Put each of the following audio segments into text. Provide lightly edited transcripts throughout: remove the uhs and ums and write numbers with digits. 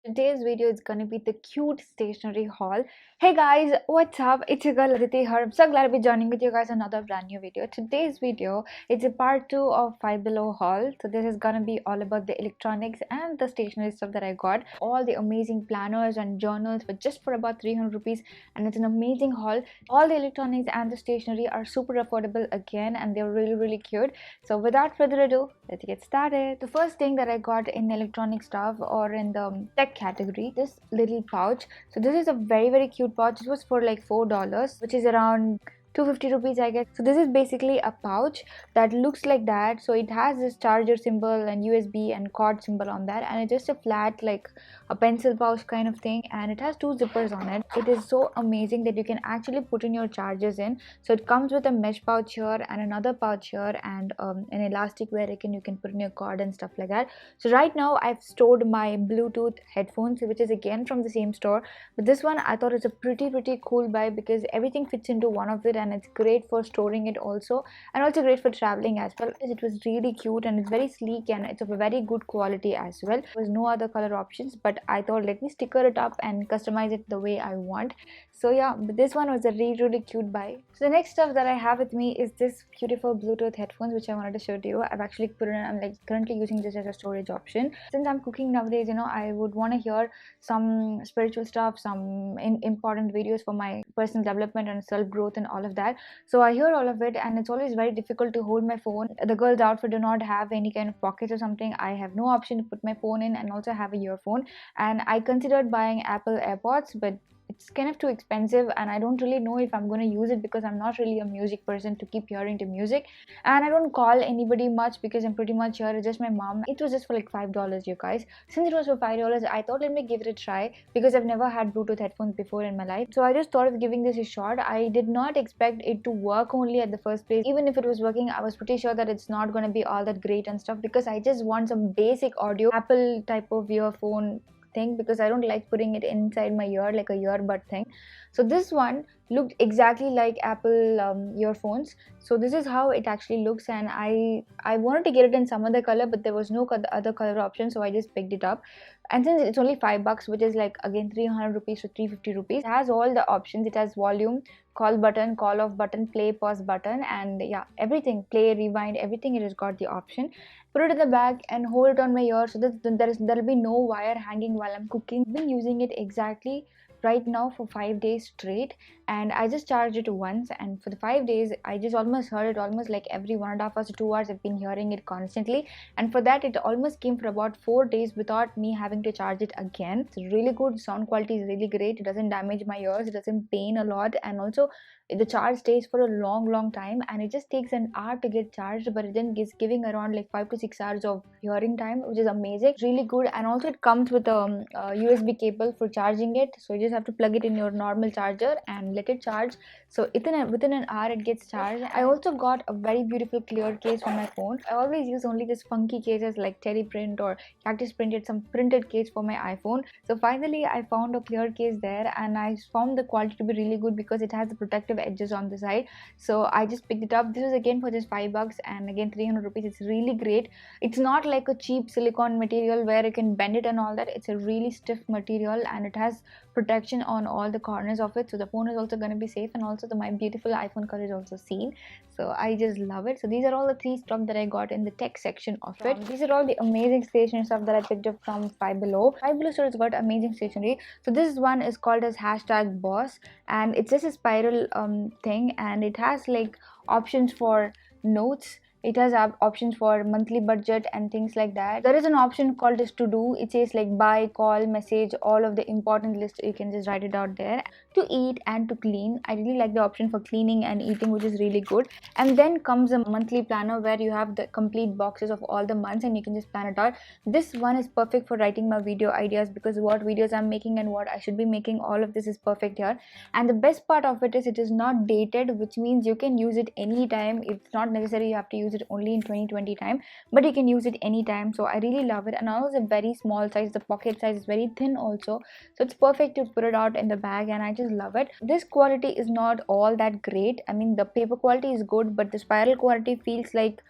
Today's video is gonna be the cute stationery haul. Hey guys, what's up? It's your girl Aditi here. I'm so glad to be joining with you guys on another brand new video. Today's video is a part 2 of Five Below haul. So this is gonna be all about the electronics and the stationery stuff that I got. All the amazing planners and journals for about 300 rupees, and it's an amazing haul. All the electronics and the stationery are super affordable again, and they're really cute. So without further ado, let's get started. The first thing that I got in electronic stuff or in the tech category, this little pouch. So this is a very cute pouch. It was for like $4, which is around 250 rupees, I guess. So this is basically a pouch that looks like that. So it has this charger symbol and USB and cord symbol on that, and it's just a flat, like a pencil pouch kind of thing, and it has two zippers on it. It is so amazing that you can actually put in your chargers in. So it comes with a mesh pouch here and another pouch here, and an elastic where you can put in your cord and stuff like that. So right now I've stored my Bluetooth headphones, which is again from the same store, but this one I thought is a pretty cool buy because everything fits into one of it, and it's great for storing it also, and also great for traveling as well. It was really cute and it's very sleek and it's of a very good quality as well. There was no other color options, but I thought let me sticker it up and customize it the way I want. So yeah, but this one was a really cute buy. So the next stuff that I have with me is this beautiful Bluetooth headphones, which I wanted to show to you. I've actually put it in, I'm like currently using this as a storage option. Since I'm cooking nowadays, I would want to hear some spiritual stuff, some important videos for my personal development and self growth and all of that. So I hear all of it, and it's always very difficult to hold my phone. The girls outfit do not have any kind of pockets or something. I have no option to put my phone in and also have a earphone. And I considered buying Apple AirPods, but it's kind of too expensive, and I don't really know if I'm going to use it because I'm not really a music person to keep hearing to music, and I don't call anybody much because I'm pretty much here. It's just my mom. It was just for like $5, you guys. Since it was for $5, I thought let me give it a try because I've never had Bluetooth headphones before in my life. So I just thought of giving this a shot. I did not expect it to work only at the first place. Even if it was working, I was pretty sure that it's not going to be all that great and stuff, because I just want some basic audio Apple type of earphone thing, because I don't like putting it inside my ear like a earbud thing. So this one looked exactly like Apple earphones. So this is how it actually looks, and I wanted to get it in some other color, but there was no other color option, so I just picked it up. And since it's only $5, which is like again 300 rupees to 350 rupees, it has all the options. It has volume, call button, call off button, play, pause button, and yeah, everything, play, rewind, everything. It has got the option. Put it in the bag and hold it on my ear so that there'll be no wire hanging while I'm cooking. I've been using it exactly right now for 5 days straight, and I just charged it once, and for the 5 days I just almost heard it almost like every 1.5 hours to 2 hours. I've been hearing it constantly, and for that it almost came for about 4 days without me having to charge it again. It's really good. Sound quality is really great. It doesn't damage my ears, it doesn't pain a lot, and also the charge stays for a long time, and it just takes an hour to get charged, but it then is giving around like 5 to 6 hours of hearing time, which is amazing. Really good. And also it comes with a USB cable for charging it, so you just have to plug it in your normal charger and let it charge. So within an hour it gets charged. I also got a very beautiful clear case for my phone. I always use only this funky cases like Teddy Print or Cactus Printed, some printed case for my iPhone. So finally I found a clear case there, and I found the quality to be really good because it has the protective edges on the side. So I just picked it up. This is again for just $5 and again 300 rupees. It's really great. It's not like a cheap silicone material where you can bend it and all that. It's a really stiff material, and it has protection on all the corners of it, so the phone is also going to be safe, and also my beautiful iPhone color is also seen. So I just love it. So these are all the three stuff that I got in the tech section of it. These are all the amazing stationery stuff that I picked up from Five Below. Five Below store has got amazing stationery. So this one is called as #boss, and it's just a spiral thing, and it has like options for notes. It has options for monthly budget and things like that. There is an option called as to do. It says like buy, call, message, all of the important list. You can just write it out there. To eat and to clean. I really like the option for cleaning and eating, which is really good. And then comes a monthly planner where you have the complete boxes of all the months, and you can just plan it out. This one is perfect for writing my video ideas, because what videos I'm making and what I should be making, all of this is perfect here. And the best part of it is it is not dated, which means you can use it anytime. It's not necessary you have to use it only in 2020 time, but you can use it anytime. So I really love it. And also a very small size. The pocket size is very thin also, so it's perfect to put it out in the bag, and I just love it. This quality is not all that great. I mean, the paper quality is good, but the spiral quality feels like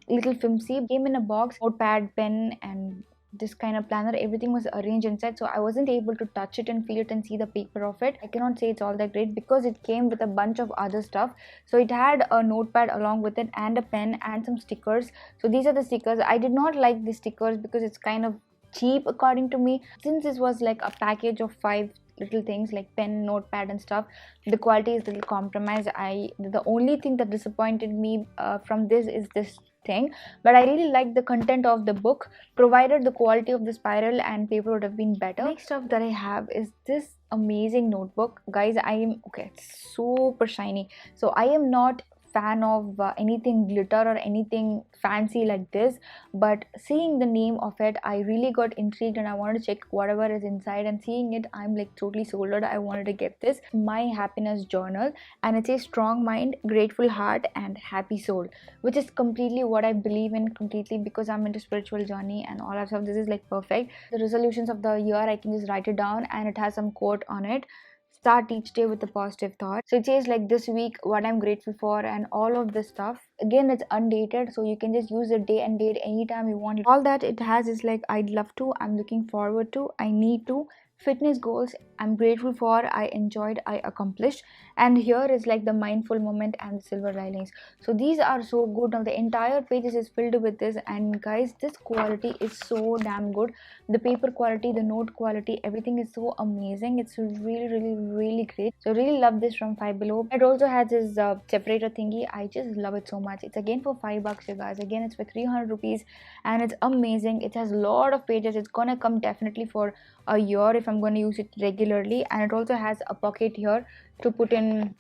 little flimsy. Came in a box, notepad, pen, and this kind of planner. Everything was arranged inside, so I wasn't able to touch it and feel it and see the paper of it. I cannot say it's all that great because it came with a bunch of other stuff. So it had a notepad along with it and a pen and some stickers. So these are the stickers. I did not like the stickers because it's kind of cheap according to me. Since this was like a package of 5 little things like pen, notepad and stuff, the quality is a little compromised. The only thing that disappointed me from this is this thing, but I really like the content of the book, provided the quality of the spiral and paper would have been better. Next stuff that I have is this amazing notebook. Guys, I am okay, it's super shiny. So I am not fan of anything glitter or anything fancy like this, but seeing the name of it, I really got intrigued and I wanted to check whatever is inside, and seeing it, I'm like totally sold out. I wanted to get this. My happiness journal, and it says strong mind, grateful heart and happy soul, which is completely what I believe in completely, because I'm into spiritual journey and all that stuff. This is like perfect. The resolutions of the year, I can just write it down and it has some quote on it. Start each day with a positive thought. So it says like this week what I'm grateful for and all of this stuff. Again, it's undated, so you can just use the day and date anytime you want. All that it has is like I'd love to, I'm looking forward to, I need to, fitness goals, I'm grateful for, I enjoyed, I accomplished, and here is like the mindful moment and the silver linings. So these are so good. Now the entire page is filled with this, and guys, this quality is so damn good. The paper quality, the note quality, everything is so amazing. It's really great. So really love this from Five Below. It also has this separator thingy. I just love it so much. It's again for $5, you guys. Again, it's for 300 rupees and it's amazing. It has a lot of pages. It's gonna come definitely for a year if I'm going to use it regularly. And it also has a pocket here to put in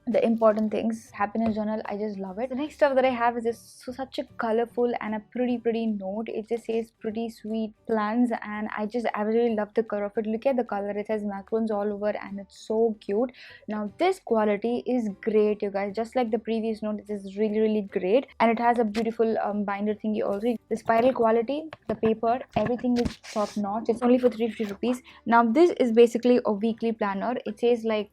the important things. Happiness journal, I just love it. The next stuff that I have is such a colorful and a pretty note. It just says pretty sweet plans, and I really love the color of it. Look at the color, it has macarons all over and it's so cute. Now this quality is great, you guys. Just like the previous note, it is really great, and it has a beautiful binder thingy also. The spiral quality, the paper, everything is top notch. It's only for 350 rupees. Now this is basically a weekly planner. It says like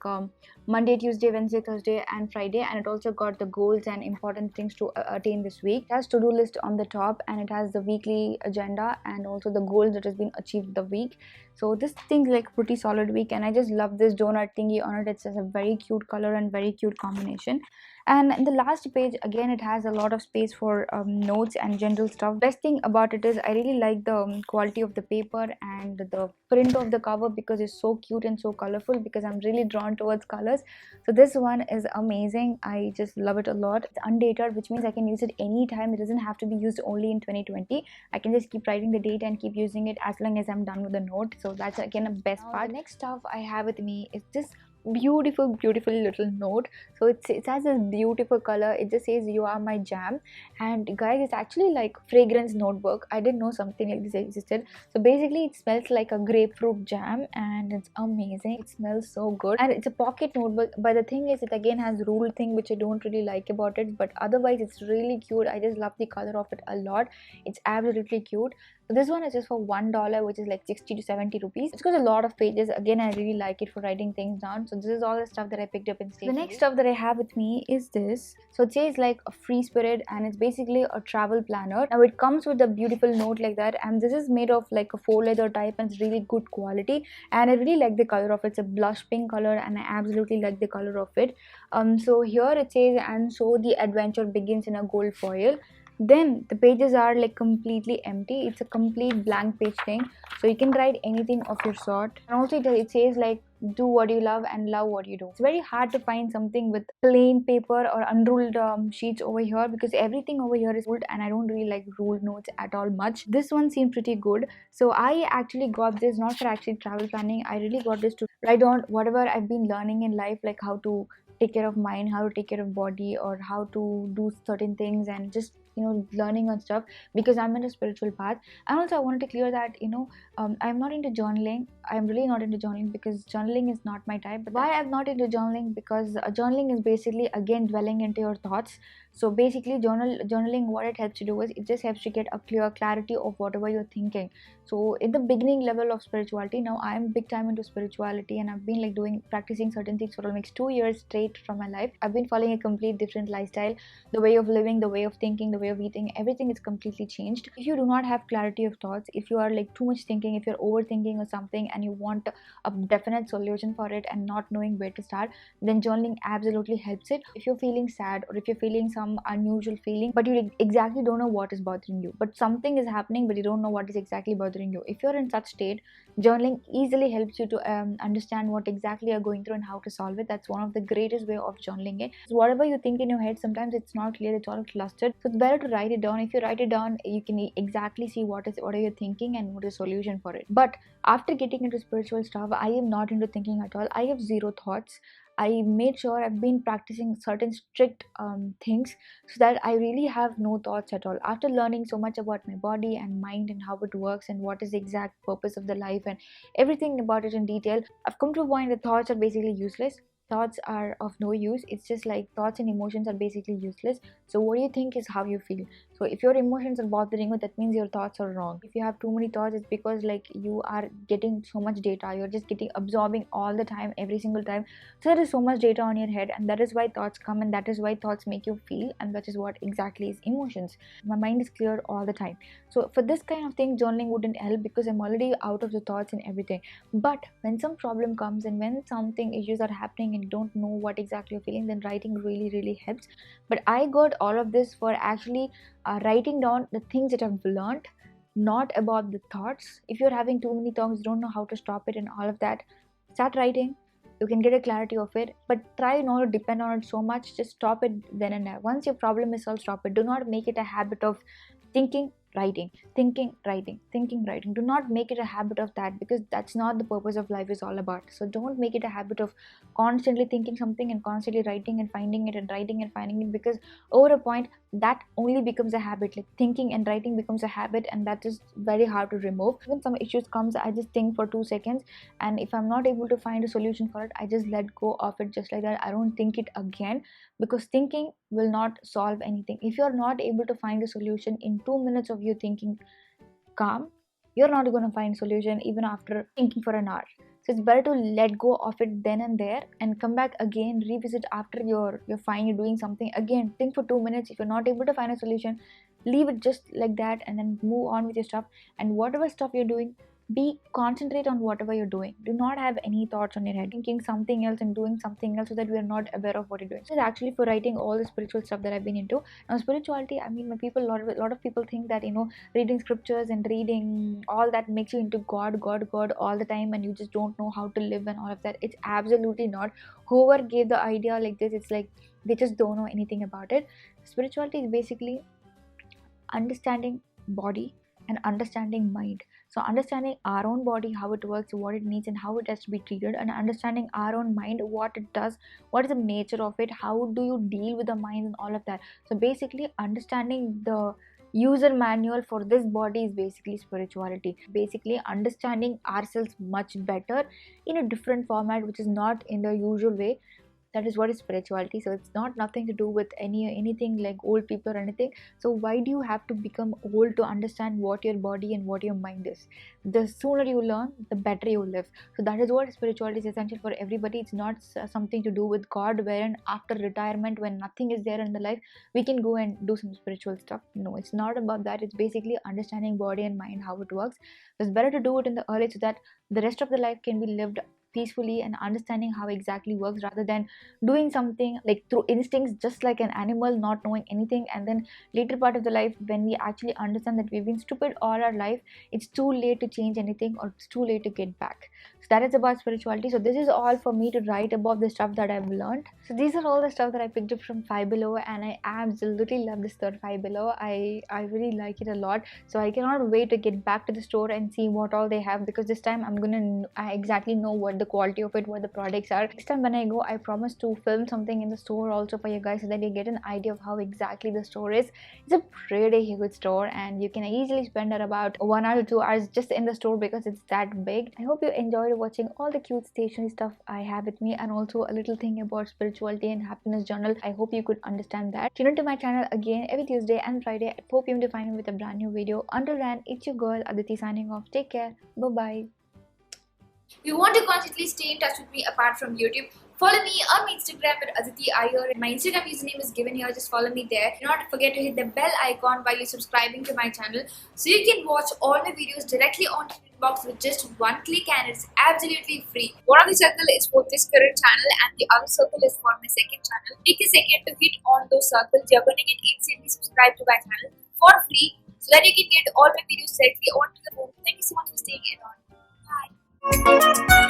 Monday, Tuesday, Wednesday, Thursday and Friday, and it also got the goals and important things to attain this week. It has to-do list on the top, and it has the weekly agenda and also the goals that has been achieved the week. So this thing's like pretty solid week, and I just love this donut thingy on it. It's just a very cute color and very cute combination. And in the last page, again, it has a lot of space for notes and general stuff. Best thing about it is I really like the quality of the paper and the print of the cover, because it's so cute and so colorful, because I'm really drawn towards colors. So this one is amazing. I just love it a lot. It's undated, which means I can use it anytime. It doesn't have to be used only in 2020. I can just keep writing the date and keep using it as long as I'm done with the note. So that's again a best part. The next stuff I have with me is this beautiful little note. So it has this beautiful color. It just says you are my jam, and guys, it's actually like fragrance notebook. I didn't know something like this existed. So basically it smells like a grapefruit jam and it's amazing. It smells so good, and it's a pocket notebook, but the thing is it again has rule thing, which I don't really like about it, but otherwise it's really cute. I just love the color of it a lot. It's absolutely cute. So this one is just for $1, which is like 60 to 70 rupees. It's got a lot of pages. Again, I really like it for writing things down. So this is all the stuff that I picked up in stationery. The next stuff that I have with me is this. So it says like a free spirit, and it's basically a travel planner. Now it comes with a beautiful note like that, and this is made of like a faux leather type, and it's really good quality. And I really like the color of it. It's a blush pink color, and I absolutely like the color of it. So here it says, and so the adventure begins in a gold foil. Then the pages are like completely empty. It's a complete blank page thing, so you can write anything of your sort. And also it says like do what you love and love what you do. It's very hard to find something with plain paper or unruled sheets over here, because everything over here is ruled, and I don't really like ruled notes at all much. This one seemed pretty good, so I actually got this not for actually travel planning. I really got this to write down whatever I've been learning in life, like how to take care of mind, how to take care of body, or how to do certain things, and just learning on stuff, because I'm in a spiritual path. And also I wanted to clear that I'm not into journaling. I'm really not into journaling, because journaling is not my type. But why I'm not into journaling? Because journaling is basically again dwelling into your thoughts. So basically, journaling, what it helps you do is it just helps you get a clear clarity of whatever you're thinking. So in the beginning level of spirituality, now I'm big time into spirituality, and I've been like doing practicing certain things for almost 2 years straight from my life. I've been following a complete different lifestyle. The way of living, the way of thinking, the way of eating, everything is completely changed. If you do not have clarity of thoughts, if you are like too much thinking, if you're overthinking or something and you want a definite solution for it and not knowing where to start, then journaling absolutely helps it. If you're feeling sad or if you're feeling some unusual feeling but you exactly don't know what is bothering you, but something is happening but you don't know what is exactly bothering you, if you're in such state, journaling easily helps you to understand what exactly you're going through and how to solve it. That's one of the greatest way of journaling it. So whatever you think in your head, sometimes it's not clear, it's all clustered, so it's better to write it down. If you write it down, you can exactly see what are you thinking and what is solution for it. But after getting into spiritual stuff, I am not into thinking at all. I have zero thoughts. I made sure I've been practicing certain strict things so that I really have no thoughts at all. After learning so much about my body and mind and how it works and what is the exact purpose of the life and everything about it in detail, I've come to a point that thoughts are basically useless. Thoughts are of no use. It's just like thoughts and emotions are basically useless. So what you think is how you feel. So if your emotions are bothering you, that means your thoughts are wrong. If you have too many thoughts, it's because like you are getting so much data, you're just getting absorbing all the time, every single time. So there is so much data on your head, and that is why thoughts come, and that is why thoughts make you feel, and that is what exactly is emotions. My mind is clear all the time. So for this kind of thing, journaling wouldn't help because I'm already out of the thoughts and everything. But when some problem comes and when something issues are happening and you don't know what exactly you're feeling, then writing really helps. But I got all of this for actually writing down the things that I've learned, not about the thoughts. If you're having too many thoughts, don't know how to stop it and all of that, start writing. You can get a clarity of it, but try not to depend on it so much. Just stop it then and there. Once your problem is solved, stop it. Do not make it a habit of thinking, writing, thinking, writing, thinking, writing. Do not make it a habit of that, because that's not the purpose of life is all about. So don't make it a habit of constantly thinking something and constantly writing and finding it and writing and finding it, because over a point that only becomes a habit. Like thinking and writing becomes a habit, and that is very hard to remove. When some issues comes, I just think for 2 seconds, and if I'm not able to find a solution for it, I just let go of it just like that. I don't think it again, because thinking will not solve anything. If you're not able to find a solution in 2 minutes of you thinking calm, you're not going to find solution even after thinking for an hour. So it's better to let go of it then and there and come back again, revisit after you're fine, you're doing something again, think for 2 minutes. If you're not able to find a solution, leave it just like that and then move on with your stuff. And whatever stuff you're doing, be concentrate on whatever you're doing. Do not have any thoughts on your head thinking something else and doing something else, so that we are not aware of what you're doing. So it's actually for writing all the spiritual stuff that I've been into. Now spirituality, I mean, my people, a lot of people think that, reading scriptures and reading all that makes you into God all the time, and you just don't know how to live and all of that. It's absolutely not. Whoever gave the idea like this, it's like they just don't know anything about it. Spirituality is basically understanding body and understanding mind. So understanding our own body, how it works, what it needs and how it has to be treated, and understanding our own mind, what it does, what is the nature of it, how do you deal with the mind and all of that. So basically understanding the user manual for this body is basically spirituality. Basically understanding ourselves much better in a different format, which is not in the usual way. That is what is spirituality. So it's not nothing to do with anything like old people or anything. So why do you have to become old to understand what your body and what your mind is? The sooner you learn, the better you live. So that is what spirituality is essential for everybody. It's not something to do with God, wherein after retirement, when nothing is there in the life, we can go and do some spiritual stuff. No, it's not about that. It's basically understanding body and mind, how it works. It's better to do it in the early, so that the rest of the life can be lived peacefully and understanding how exactly works, rather than doing something like through instincts, just like an animal, not knowing anything. And then later part of the life, when we actually understand that we've been stupid all our life, it's too late to change anything, or it's too late to get back. So that is about spirituality. So this is all for me to write about the stuff that I've learned. So these are all the stuff that I picked up from Five Below, and I absolutely love this third Five Below. I really like it a lot. So I cannot wait to get back to the store and see what all they have, because this time I exactly know what the quality of it, what the products are. Next time when I go, I promise to film something in the store also for you guys so that you get an idea of how exactly the store is. It's a pretty huge store and you can easily spend about 1 hour to 2 hours just in the store because it's that big. I hope you enjoyed watching all the cute stationery stuff I have with me, and also a little thing about spirituality and happiness journal. I hope you could understand that. Tune into my channel again every Tuesday and Friday at 4 p.m. to find me with a brand new video. Until then, it's your girl Aditi signing off. Take care. Bye bye. If you want to constantly stay in touch with me apart from YouTube, follow me on my Instagram at Aditi Iyer. My Instagram username is given here, just follow me there. Do not forget to hit the bell icon while you're subscribing to my channel so you can watch all my videos directly on your inbox with just one click, and it's absolutely free. One of the circle is for this current channel and the other circle is for my second channel. Take a second to hit on those circles. You're going to get instantly subscribed to my channel for free so that you can get all my videos directly onto the phone. Thank you so much for staying in on. Bye.